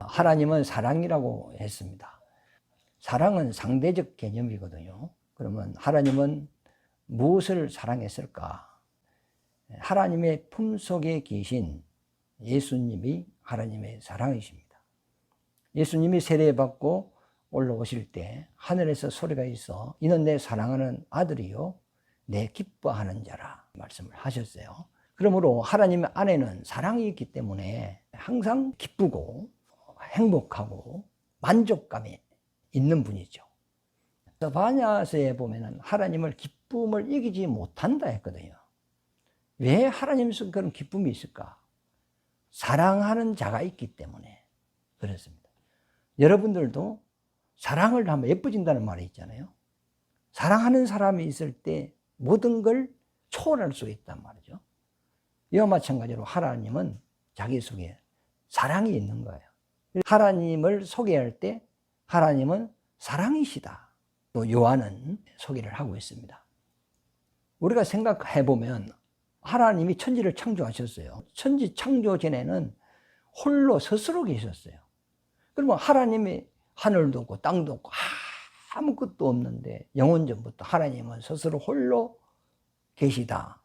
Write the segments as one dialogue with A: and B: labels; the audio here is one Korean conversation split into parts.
A: 하나님은 사랑이라고 했습니다. 사랑은 상대적 개념이거든요. 그러면 하나님은 무엇을 사랑했을까? 하나님의 품속에 계신 예수님이 하나님의 사랑이십니다. 예수님이 세례받고 올라오실 때 하늘에서 소리가 있어 이는 내 사랑하는 아들이요 내 기뻐하는 자라 말씀을 하셨어요. 그러므로 하나님 안에는 사랑이 있기 때문에 항상 기쁘고 행복하고 만족감이 있는 분이죠. 스바냐서에 보면은 하나님을 기쁨을 이기지 못한다 했거든요. 왜 하나님 속에 그런 기쁨이 있을까? 사랑하는 자가 있기 때문에 그렇습니다. 여러분들도 사랑을 하면 예뻐진다는 말이 있잖아요. 사랑하는 사람이 있을 때 모든 걸 초월할 수 있단 말이죠. 이와 마찬가지로 하나님은 자기 속에 사랑이 있는 거예요. 하나님을 소개할 때 하나님은 사랑이시다. 또 요한은 소개를 하고 있습니다. 우리가 생각해 보면 하나님이 천지를 창조하셨어요. 천지 창조 전에는 홀로 스스로 계셨어요. 그러면 하나님이 하늘도 없고 땅도 없고 아무것도 없는데 영원 전부터 하나님은 스스로 홀로 계시다.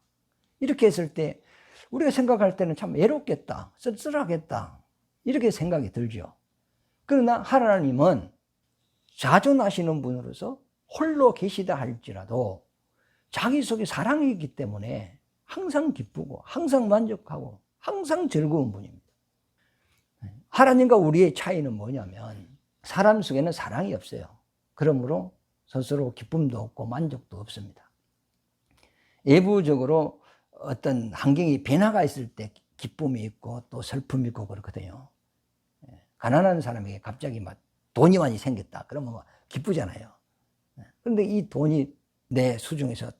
A: 이렇게 했을 때 우리가 생각할 때는 참 외롭겠다, 쓸쓸하겠다 이렇게 생각이 들죠. 그러나 하나님은 자존하시는 분으로서 홀로 계시다 할지라도 자기 속에 사랑이 있기 때문에 항상 기쁘고 항상 만족하고 항상 즐거운 분입니다. 하나님과 우리의 차이는 뭐냐면 사람 속에는 사랑이 없어요. 그러므로 스스로 기쁨도 없고 만족도 없습니다. 외부적으로 어떤 환경이 변화가 있을 때 기쁨이 있고 또 슬픔이 있고 그렇거든요. 가난한 사람에게 갑자기 막 돈이 많이 생겼다 그러면 막 기쁘잖아요. 그런데 이 돈이 내 수중에서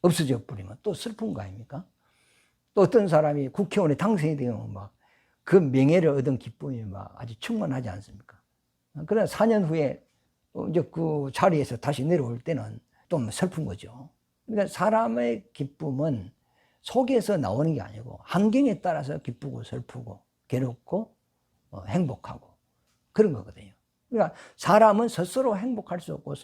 A: 없어져 버리면 또 슬픈 거 아닙니까? 또 어떤 사람이 국회의원에 당선이 되면 막 그 명예를 얻은 기쁨이 막 아주 충만하지 않습니까? 그러나 4년 후에 이제 그 자리에서 다시 내려올 때는 좀 슬픈 거죠. 그러니까 사람의 기쁨은 속에서 나오는 게 아니고 환경에 따라서 기쁘고 슬프고 괴롭고 행복하고 그런 거거든요. 그러니까 사람은 스스로 행복할 수 없고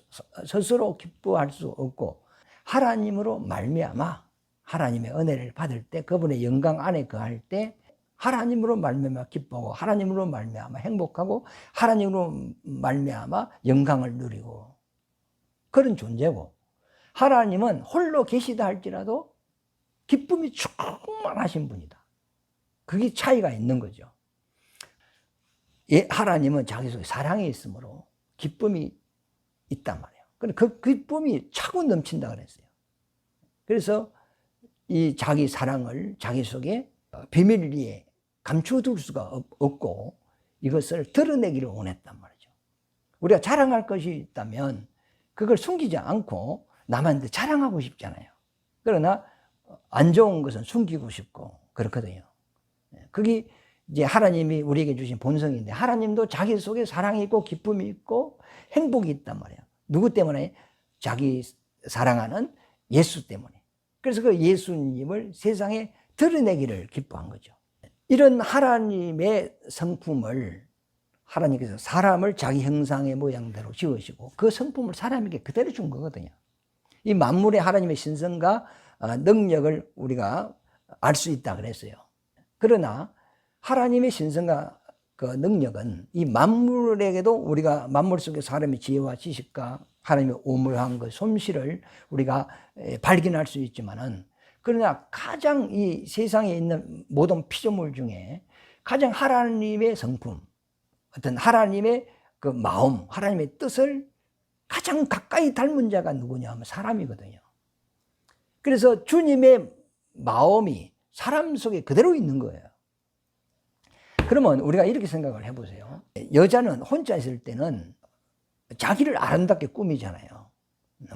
A: 스스로 기뻐할 수 없고 하나님으로 말미암아 하나님의 은혜를 받을 때 그분의 영광 안에 거할 때 하나님으로 말미암아 기뻐하고 하나님으로 말미암아 행복하고 하나님으로 말미암아 영광을 누리고 그런 존재고 하나님은 홀로 계시다 할지라도 기쁨이 충만하신 분이다. 그게 차이가 있는 거죠. 하나님은 자기 속에 사랑이 있으므로 기쁨이 있단 말이에요. 그 기쁨이 차고 넘친다 그랬어요. 그래서 이 자기 사랑을 자기 속에 비밀리에 감춰둘 수가 없고 이것을 드러내기를 원했단 말이죠. 우리가 자랑할 것이 있다면 그걸 숨기지 않고 남한테 자랑하고 싶잖아요. 그러나 안 좋은 것은 숨기고 싶고 그렇거든요. 그게 이제 하나님이 우리에게 주신 본성인데 하나님도 자기 속에 사랑이 있고 기쁨이 있고 행복이 있단 말이에요. 누구 때문에? 자기 사랑하는 예수 때문에. 그래서 그 예수님을 세상에 드러내기를 기뻐한 거죠. 이런 하나님의 성품을 하나님께서 사람을 자기 형상의 모양대로 지으시고 그 성품을 사람에게 그대로 준 거거든요. 이 만물의 하나님의 신성과 능력을 우리가 알 수 있다 그랬어요. 그러나 하나님의 신성과 그 능력은 이 만물에게도 우리가 만물 속에 사람의 지혜와 지식과 하나님의 오물한 그 솜씨를 우리가 발견할 수 있지만은 그러나 가장 이 세상에 있는 모든 피조물 중에 가장 하나님의 성품, 어떤 하나님의 그 마음, 하나님의 뜻을 가장 가까이 닮은 자가 누구냐 하면 사람이거든요. 그래서 주님의 마음이 사람 속에 그대로 있는 거예요. 그러면 우리가 이렇게 생각을 해보세요. 여자는 혼자 있을 때는 자기를 아름답게 꾸미잖아요.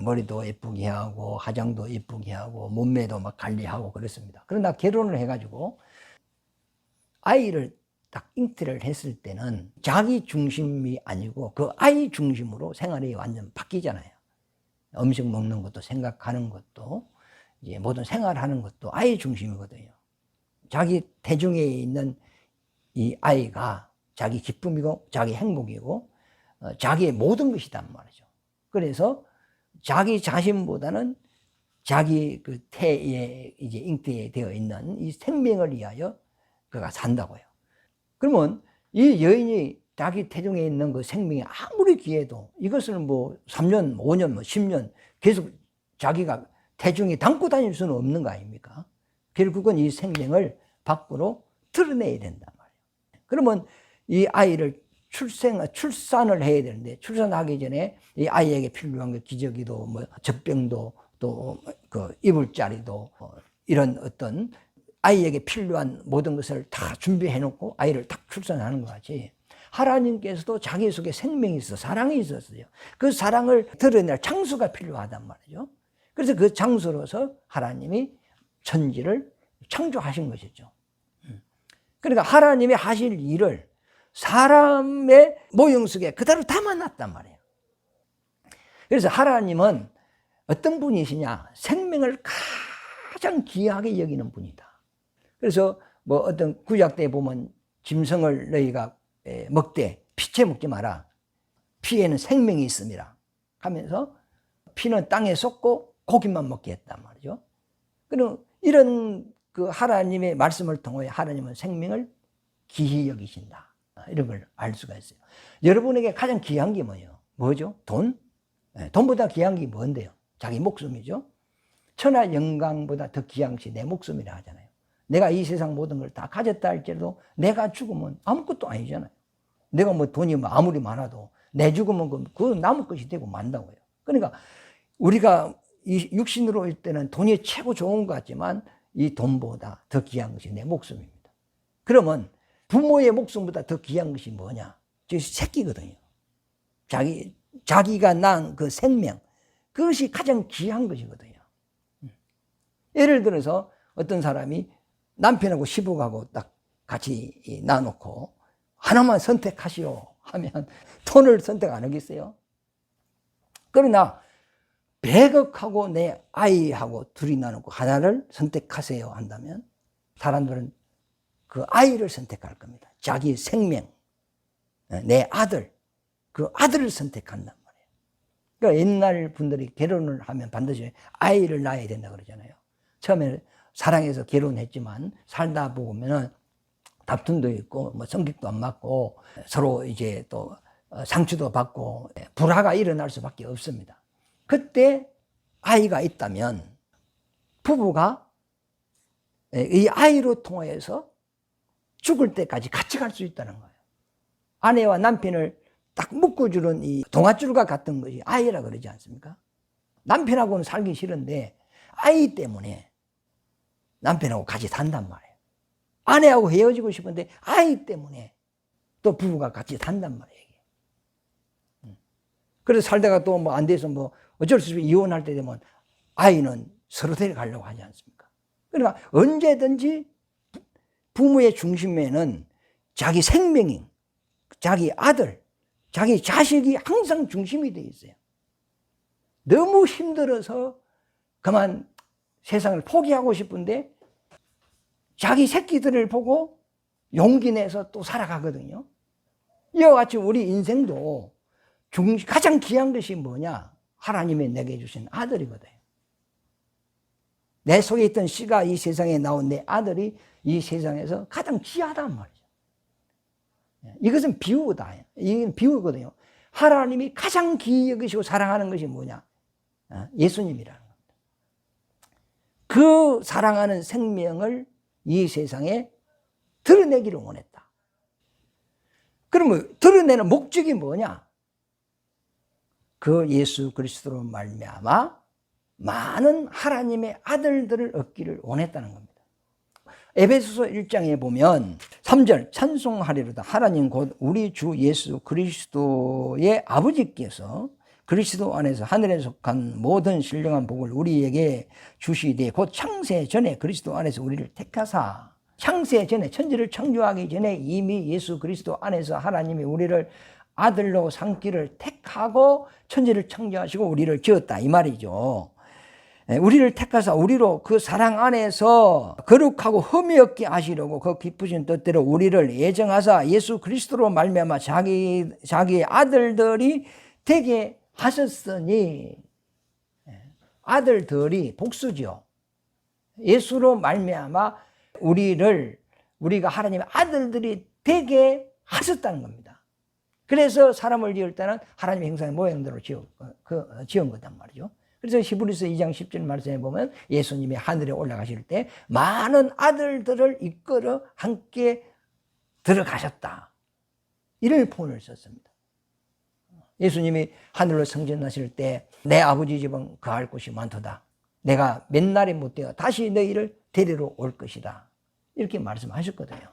A: 머리도 예쁘게 하고 화장도 예쁘게 하고 몸매도 막 관리하고 그렇습니다. 그러나 결혼을 해가지고 아이를 딱 잉태를 했을 때는 자기 중심이 아니고 그 아이 중심으로 생활이 완전 바뀌잖아요. 음식 먹는 것도 생각하는 것도 이제 모든 생활하는 것도 아이 중심이거든요. 자기 태중에 있는 이 아이가 자기 기쁨이고 자기 행복이고 자기의 모든 것이단 말이죠. 그래서 자기 자신보다는 자기 그 태에 이제 잉태에 되어 있는 이 생명을 위하여 그가 산다고요. 그러면 이 여인이 자기 태중에 있는 그 생명이 아무리 귀해도 이것을 뭐 3년, 5년, 뭐 10년 계속 자기가 태중에 담고 다닐 수는 없는 거 아닙니까? 결국은 이 생명을 밖으로 드러내야 된단 말이에요. 그러면 이 아이를 출산을 해야 되는데, 출산하기 전에 이 아이에게 필요한 게 기저귀도 뭐 젖병도 또 그 이불 자리도 이런 어떤 아이에게 필요한 모든 것을 다 준비해 놓고 아이를 딱 출산하는 것 같이, 하나님께서도 자기 속에 생명이 있어, 사랑이 있었어요. 그 사랑을 드러낼 장소가 필요하단 말이죠. 그래서 그 장소로서 하나님이 천지를 창조하신 것이죠. 그러니까 하나님이 하실 일을 사람의 모형 속에 그대로 담아놨단 말이에요. 그래서 하나님은 어떤 분이시냐? 생명을 가장 귀하게 여기는 분이다. 그래서 뭐 어떤 구약 때 보면 짐승을 너희가 먹되 피채 먹지 마라. 피에는 생명이 있습니다 하면서 피는 땅에 쏟고 고기만 먹게 했단 말이죠. 그럼 이런 그 하나님의 말씀을 통해 하나님은 생명을 귀히 여기신다. 이런 걸 알 수가 있어요. 여러분에게 가장 귀한 게 뭐예요? 뭐죠? 돈? 돈보다 귀한 게 뭔데요? 자기 목숨이죠. 천하 영광보다 더 귀한 것이 내 목숨이라 하잖아요. 내가 이 세상 모든 걸 다 가졌다 할지라도 내가 죽으면 아무것도 아니잖아요. 내가 뭐 돈이 뭐 아무리 많아도 내 죽으면 그 남의 것이 되고 만다고요. 그러니까 우리가 이 육신으로 일 때는 돈이 최고 좋은 것 같지만 이 돈보다 더 귀한 것이 내 목숨입니다. 그러면 부모의 목숨보다 더 귀한 것이 뭐냐? 저 새끼거든요. 자기가 낳은 그 생명, 그것이 가장 귀한 것이거든요. 예를 들어서 어떤 사람이 남편하고 시부하고 딱 같이 놔놓고 하나만 선택하시오 하면 돈을 선택 안 하겠어요? 그러나 100억하고 내 아이하고 둘이 나누고 하나를 선택하세요 한다면 사람들은 그 아이를 선택할 겁니다. 자기 생명, 내 아들, 그 아들을 선택한단 말이에요. 그러니까 옛날 분들이 결혼을 하면 반드시 아이를 낳아야 된다 그러잖아요. 처음에 사랑해서 결혼했지만 살다 보면은 다툼도 있고 뭐 성격도 안 맞고 서로 이제 또 상처도 받고 불화가 일어날 수밖에 없습니다. 그때 아이가 있다면 부부가 이 아이로 통해서 죽을 때까지 같이 갈 수 있다는 거예요. 아내와 남편을 딱 묶어주는 이 동아줄과 같은 것이 아이라 그러지 않습니까? 남편하고는 살기 싫은데 아이 때문에 남편하고 같이 산단 말이에요. 아내하고 헤어지고 싶은데 아이 때문에 또 부부가 같이 산단 말이에요. 그래서 살다가 또 뭐 안 돼서 뭐 어쩔 수 없이 이혼할 때 되면 아이는 서로 데려가려고 하지 않습니까? 그러니까 언제든지 부모의 중심에는 자기 생명이, 자기 아들, 자기 자식이 항상 중심이 되어 있어요. 너무 힘들어서 그만 세상을 포기하고 싶은데 자기 새끼들을 보고 용기 내서 또 살아가거든요. 이와 같이 우리 인생도 가장 귀한 것이 뭐냐? 하나님이 내게 주신 아들이거든요. 내 속에 있던 씨가 이 세상에 나온 내 아들이 이 세상에서 가장 귀하단 말이죠. 이것은 비유다. 이건 비유거든요. 하나님이 가장 귀히 여기시고 사랑하는 것이 뭐냐? 예수님이라는 겁니다. 그 사랑하는 생명을 이 세상에 드러내기를 원했다. 그러면 드러내는 목적이 뭐냐? 그 예수 그리스도로 말미암아 많은 하나님의 아들들을 얻기를 원했다는 겁니다. 에베소서 1장에 보면 3절 찬송하리로다. 하나님 곧 우리 주 예수 그리스도의 아버지께서 그리스도 안에서 하늘에 속한 모든 신령한 복을 우리에게 주시되 곧 창세 전에 그리스도 안에서 우리를 택하사, 창세 전에 천지를 창조하기 전에 이미 예수 그리스도 안에서 하나님이 우리를 아들로 삼기를 택하고 천지를 창조하시고 우리를 지었다 이 말이죠. 우리를 택하사 우리로 그 사랑 안에서 거룩하고 흠이 없게 하시려고 그 기쁘신 뜻대로 우리를 예정하사 예수 그리스도로 말미암아 자기의 아들들이 되게 하셨으니, 아들들이 복수죠. 예수로 말미암아 우리가 하나님의 아들들이 되게 하셨다는 겁니다. 그래서 사람을 지을 때는 하나님의 형상의 모양대로 지은 거단 말이죠. 그래서 히브리서 2장 10절 말씀에 보면 예수님이 하늘에 올라가실 때 많은 아들들을 이끌어 함께 들어가셨다, 이런 표현을 썼습니다. 예수님이 하늘로 승천하실 때 내 아버지 집은 거할 곳이 많도다, 내가 몇 날에 못 되어 다시 너희를 데리러 올 것이다, 이렇게 말씀하셨거든요.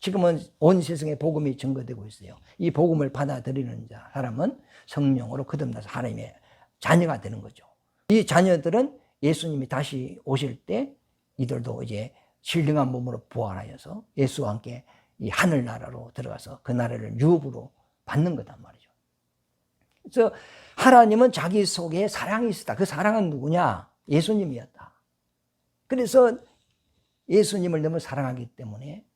A: 지금은 온 세상에 복음이 증거되고 있어요. 이 복음을 받아들이는 사람은 성령으로 거듭나서 하나님의 자녀가 되는 거죠. 이 자녀들은 예수님이 다시 오실 때 이들도 이제 신령한 몸으로 부활하여서 예수와 함께 이 하늘나라로 들어가서 그 나라를 유업으로 받는 거단 말이죠. 그래서 하나님은 자기 속에 사랑이 있었다. 그 사랑은 누구냐? 예수님이었다. 그래서 예수님을 너무 사랑하기 때문에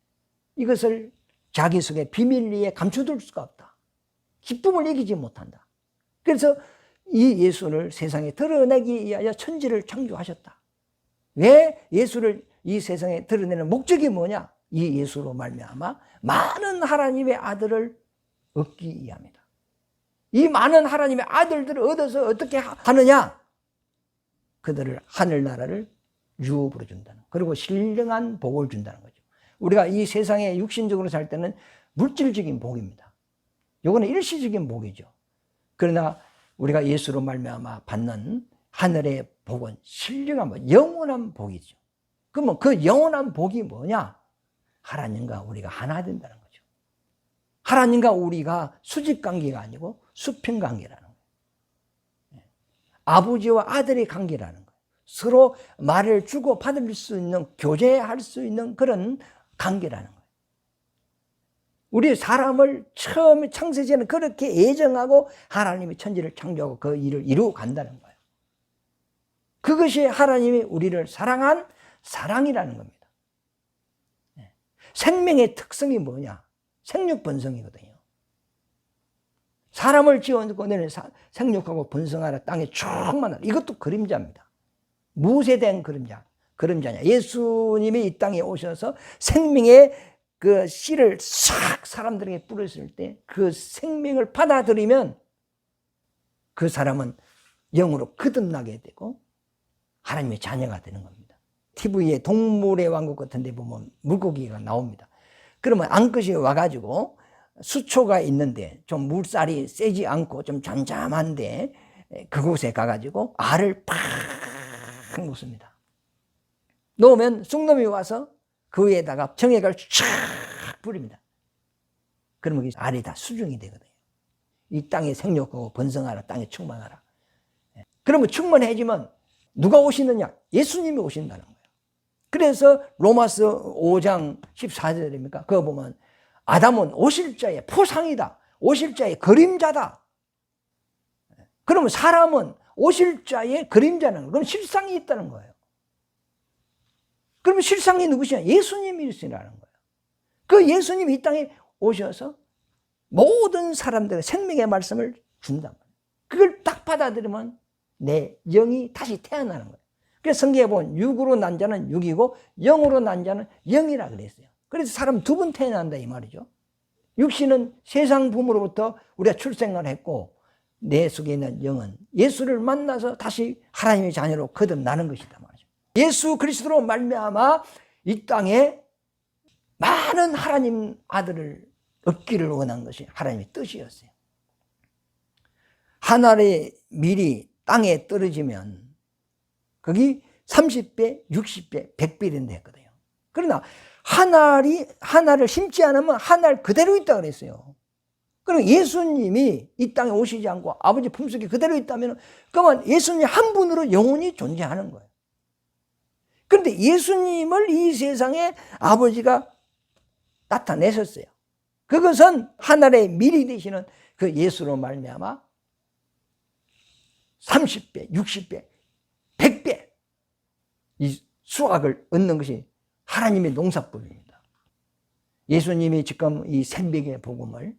A: 이것을 자기 속에 비밀리에 감춰둘 수가 없다. 기쁨을 이기지 못한다. 그래서 이 예수를 세상에 드러내기 위하여 천지를 창조하셨다. 왜 예수를 이 세상에 드러내는 목적이 뭐냐? 이 예수로 말미암아 많은 하나님의 아들을 얻기 위함이다. 이 많은 하나님의 아들들을 얻어서 어떻게 하느냐? 그들을 하늘나라를 유업으로 준다는, 그리고 신령한 복을 준다는 거죠. 우리가 이 세상에 육신적으로 살 때는 물질적인 복입니다. 이거는 일시적인 복이죠. 그러나 우리가 예수로 말미암아 받는 하늘의 복은 신령한 복, 영원한 복이죠. 그러면 그 영원한 복이 뭐냐? 하나님과 우리가 하나 된다는 거죠. 하나님과 우리가 수직관계가 아니고 수평관계라는 거예요. 아버지와 아들의 관계라는 거예요. 서로 말을 주고 받을 수 있는, 교제할 수 있는 그런 관계라는 거예요. 우리 사람을 처음에 창세전에 그렇게 예정하고 하나님이 천지를 창조하고 그 일을 이루어 간다는 거예요. 그것이 하나님이 우리를 사랑한 사랑이라는 겁니다. 생명의 특성이 뭐냐? 생육번성이거든요. 사람을 지어놓고 너는 생육하고 번성하라, 땅에 충만하라. 이것도 그림자입니다. 무엇에 대한 그림자냐? 예수님이 이 땅에 오셔서 생명의 그 씨를 싹 사람들에게 뿌렸을 때 그 생명을 받아들이면 그 사람은 영으로 거듭나게 되고 하나님의 자녀가 되는 겁니다. TV에 동물의 왕국 같은 데 보면 물고기가 나옵니다. 그러면 암컷이 와가지고 수초가 있는데 좀 물살이 세지 않고 좀 잠잠한데 그곳에 가가지고 알을 팍 놓습니다. 놓으면 쑥놈이 와서 그 위에다가 정액을 쫙 뿌립니다. 그러면 이 알이 다 수중이 되거든요. 이 땅에 생육하고 번성하라, 땅에 충만하라. 그러면 충만해지면 누가 오시느냐? 예수님이 오신다는 거예요. 그래서 로마서 5장 14절입니까? 그거 보면 아담은 오실 자의 포상이다, 오실 자의 그림자다. 그러면 사람은 오실 자의 그림자는, 그건 실상이 있다는 거예요. 그러면 실상이 누구시냐? 예수님이시라는 거예요. 그 예수님이 이 땅에 오셔서 모든 사람들의 생명의 말씀을 준단 말이에요. 그걸 딱 받아들이면 내 영이 다시 태어나는 거예요. 그래서 성경에 보면 육으로 난 자는 육이고 영으로 난 자는 영이라 그랬어요. 그래서 사람 두 번 태어난다 이 말이죠. 육신은 세상 부모로부터 우리가 출생을 했고 내 속에 있는 영은 예수를 만나서 다시 하나님의 자녀로 거듭나는 것이다 말이죠. 예수 그리스도로 말미암아 이 땅에 많은 하나님 아들을 얻기를 원한 것이 하나님의 뜻이었어요. 하늘의 밀이 땅에 떨어지면 거기 30배, 60배, 100배인데 했거든요. 그러나 하나를 심지 않으면 하늘 그대로 있다 그랬어요. 그럼 예수님이 이 땅에 오시지 않고 아버지 품속에 그대로 있다면 그러면 예수님 한 분으로 영원히 존재하는 거예요. 그런데 예수님을 이 세상에 아버지가 나타내셨어요. 그것은 하늘의 밀이 되시는 그 예수로 말미암아 30배, 60배 수확을 얻는 것이 하나님의 농사법입니다. 예수님이 지금 이 새벽의 복음을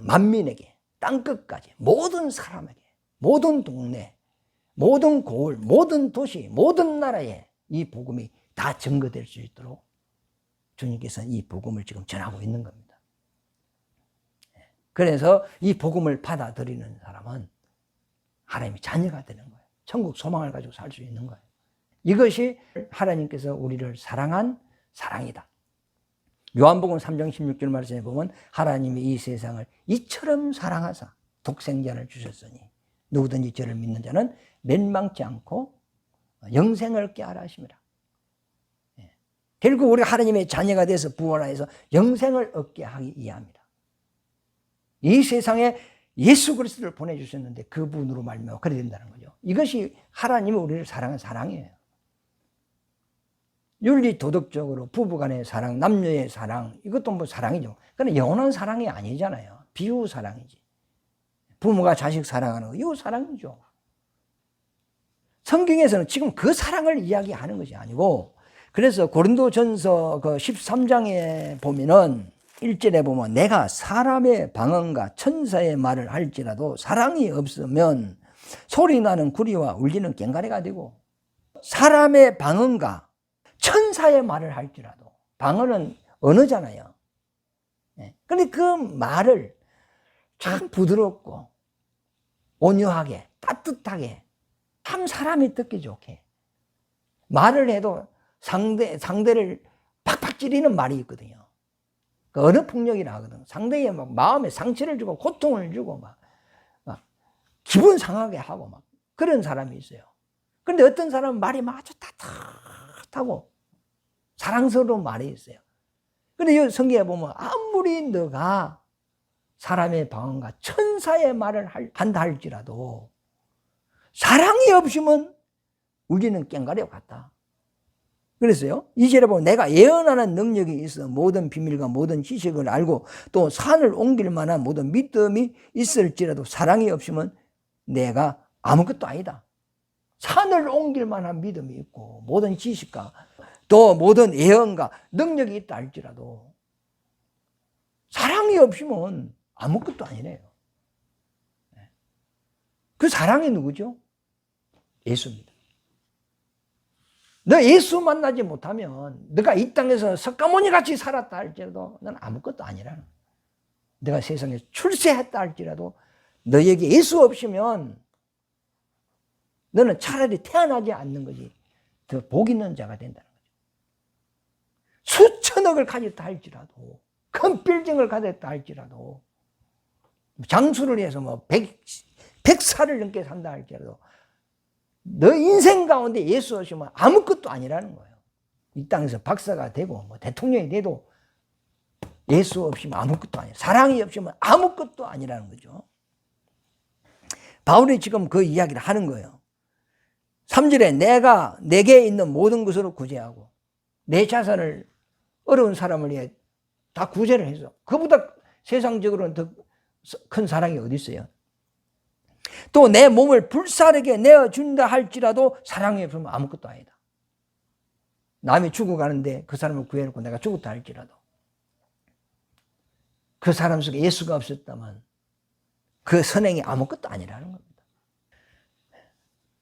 A: 만민에게, 땅끝까지, 모든 사람에게, 모든 동네, 모든 고을, 모든 도시, 모든 나라에 이 복음이 다 증거될 수 있도록 주님께서는 이 복음을 지금 전하고 있는 겁니다. 그래서 이 복음을 받아들이는 사람은 하나님의 자녀가 되는 거예요. 천국 소망을 가지고 살 수 있는 거예요. 이것이 하나님께서 우리를 사랑한 사랑이다. 요한복음 3장 16절 말씀에 보면 하나님이 이 세상을 이처럼 사랑하사 독생자를 주셨으니 누구든지 저를 믿는 자는 멸망치 않고 영생을 얻게 하라 하심이라. 결국 우리가 하나님의 자녀가 돼서 부활하여서 영생을 얻게 하기 위함이라. 이 세상에 예수 그리스도를 보내주셨는데 그분으로 말미암아 그래야 된다는 거죠. 이것이 하나님이 우리를 사랑한 사랑이에요. 윤리 도덕적으로 부부간의 사랑, 남녀의 사랑, 이것도 뭐 사랑이죠. 그러나 영원한 사랑이 아니잖아요. 비유 사랑이지. 부모가 자식 사랑하는 거, 이거 사랑이죠. 성경에서는 지금 그 사랑을 이야기하는 것이 아니고, 그래서 고린도전서 그 13장에 보면은 1절에 보면 내가 사람의 방언과 천사의 말을 할지라도 사랑이 없으면 소리나는 구리와 울리는 꽹과리가 되고, 사람의 방언과 천사의 말을 할지라도, 방언은 언어잖아요. 그런데 그 말을 참 부드럽고 온유하게 따뜻하게 참 사람이 듣기 좋게 말을 해도 상대를 팍팍 찌르는 말이 있거든요. 그 언어폭력이라 하거든. 상대의 막 마음에 상처를 주고 고통을 주고 막 기분 상하게 하고 막 그런 사람이 있어요. 그런데 어떤 사람은 말이 아주 따뜻하고 사랑스러운 말이 있어요. 그런데 이 성경에 보면 아무리 너가 사람의 방언과 천사의 말을 한다 할지라도 사랑이 없으면 우리는 꽹과리와 같다. 그랬어요. 2절에 보면 내가 예언하는 능력이 있어 모든 비밀과 모든 지식을 알고 또 산을 옮길 만한 모든 믿음이 있을지라도 사랑이 없으면 내가 아무것도 아니다. 산을 옮길 만한 믿음이 있고 모든 지식과 또 모든 예언과 능력이 있다 할지라도 사랑이 없으면 아무것도 아니래요. 그 사랑이 누구죠? 예수입니다. 너 예수 만나지 못하면 너가 이 땅에서 석가모니 같이 살았다 할지라도 넌 아무것도 아니라는 거야. 내가 세상에 출세했다 할지라도 너에게 예수 없으면 너는 차라리 태어나지 않는 것이 더 복 있는 자가 된다는 거죠. 수천억을 가졌다 할지라도 큰 빌딩을 가졌다 할지라도 장수를 해서 뭐 100살을 넘게 산다 할지라도 너 인생 가운데 예수 없으면 아무것도 아니라는 거예요. 이 땅에서 박사가 되고 뭐 대통령이 돼도 예수 없으면 아무것도 아니에요. 사랑이 없으면 아무것도 아니라는 거죠. 바울이 지금 그 이야기를 하는 거예요. 3절에 내가 내게 있는 모든 것으로 구제하고 내 자산을 어려운 사람을 위해 다 구제를 해서 그보다 세상적으로는 더 큰 사랑이 어디 있어요. 또 내 몸을 불사르게 내어준다 할지라도 사랑이 없으면 아무것도 아니다. 남이 죽어가는데 그 사람을 구해놓고 내가 죽었다 할지라도 그 사람 속에 예수가 없었다면 그 선행이 아무것도 아니라는 겁니다.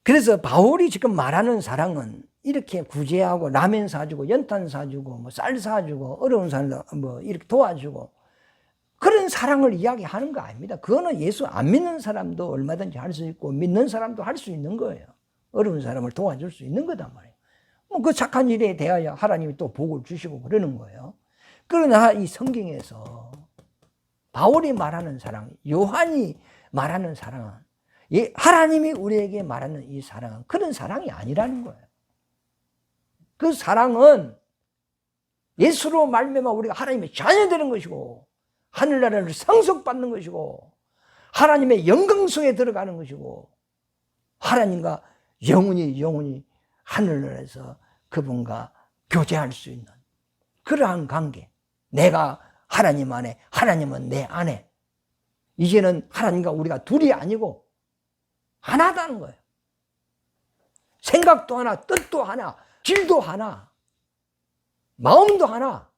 A: 그래서 바울이 지금 말하는 사랑은 이렇게 구제하고 라면 사주고 연탄 사주고 뭐 쌀 사주고 어려운 사람 뭐 이렇게 도와주고 그런 사랑을 이야기하는 거 아닙니다. 그거는 예수 안 믿는 사람도 얼마든지 할 수 있고 믿는 사람도 할 수 있는 거예요. 어려운 사람을 도와줄 수 있는 거단 말이에요. 그 착한 일에 대하여 하나님이 또 복을 주시고 그러는 거예요. 그러나 이 성경에서 바울이 말하는 사랑, 요한이 말하는 사랑은 하나님이 우리에게 말하는 이 사랑은 그런 사랑이 아니라는 거예요. 그 사랑은 예수로 말미암아 우리가 하나님의 자녀 되는 것이고 하늘나라를 상속받는 것이고 하나님의 영광 속에 들어가는 것이고 하나님과 영원히 하늘나라에서 그분과 교제할 수 있는 그러한 관계. 내가 하나님 안에, 하나님은 내 안에. 이제는 하나님과 우리가 둘이 아니고 하나다는 거예요. 생각도 하나, 뜻도 하나, 길도 하나, 마음도 하나,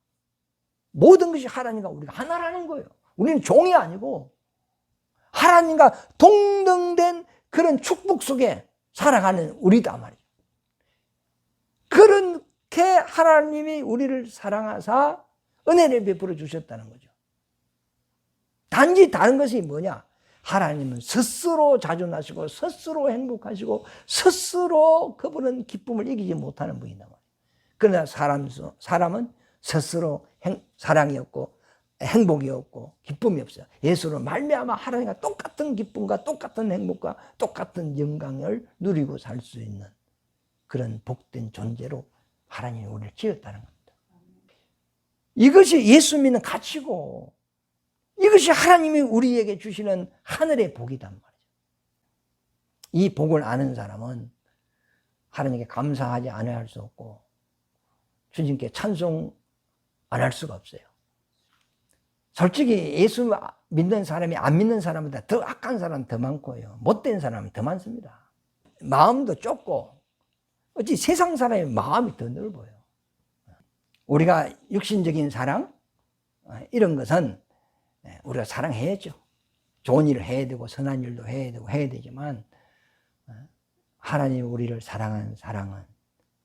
A: 모든 것이 하나님과 우리가 하나라는 거예요. 우리는 종이 아니고 하나님과 동등된 그런 축복 속에 살아가는 우리다 말이죠. 그렇게 하나님이 우리를 사랑하사 은혜를 베풀어 주셨다는 거죠. 단지 다른 것이 뭐냐? 하나님은 스스로 자존하시고 스스로 행복하시고 스스로 그분은 기쁨을 이기지 못하는 분이다 말이에요. 그러나 사람은 스스로 사랑이 없고 행복이 없고 기쁨이 없어요. 예수로 말미암아 하나님과 똑같은 기쁨과 똑같은 행복과 똑같은 영광을 누리고 살 수 있는 그런 복된 존재로 하나님이 우리를 지었다는 겁니다. 이것이 예수 믿는 가치고 이것이 하나님이 우리에게 주시는 하늘의 복이단 말이죠. 이 복을 아는 사람은 하나님께 감사하지 않아야 할 수 없고 주님께 찬송 안 할 수가 없어요. 솔직히 예수 믿는 사람이 안 믿는 사람보다 더 악한 사람은 더 많고요. 못된 사람은 더 많습니다. 마음도 좁고 어찌 세상 사람의 마음이 더 넓어요. 우리가 육신적인 사랑 이런 것은 우리가 사랑해야죠. 좋은 일을 해야 되고 선한 일도 해야 되고 해야 되지만 하나님이 우리를 사랑하는 사랑은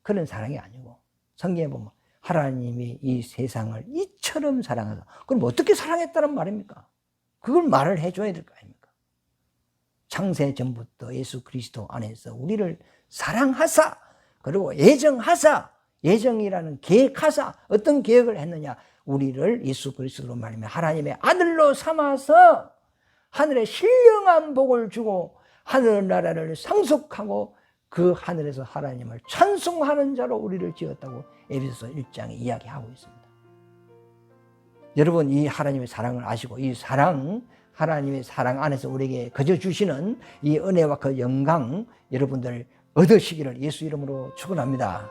A: 그런 사랑이 아니고 성경에 보면 하나님이 이 세상을 이처럼 사랑하다. 그럼 어떻게 사랑했다는 말입니까? 그걸 말을 해줘야 될 거 아닙니까? 창세 전부터 예수 그리스도 안에서 우리를 사랑하사 그리고 예정하사 예정이라는 계획하사 어떤 계획을 했느냐? 우리를 예수 그리스도로 말하면 하나님의 아들로 삼아서 하늘에 신령한 복을 주고 하늘나라를 상속하고 그 하늘에서 하나님을 찬송하는 자로 우리를 지었다고 에베소서 1장에 이야기하고 있습니다. 여러분 이 하나님의 사랑을 아시고 이 사랑 하나님의 사랑 안에서 우리에게 거저 주시는 이 은혜와 그 영광 여러분들 얻으시기를 예수 이름으로 축원합니다.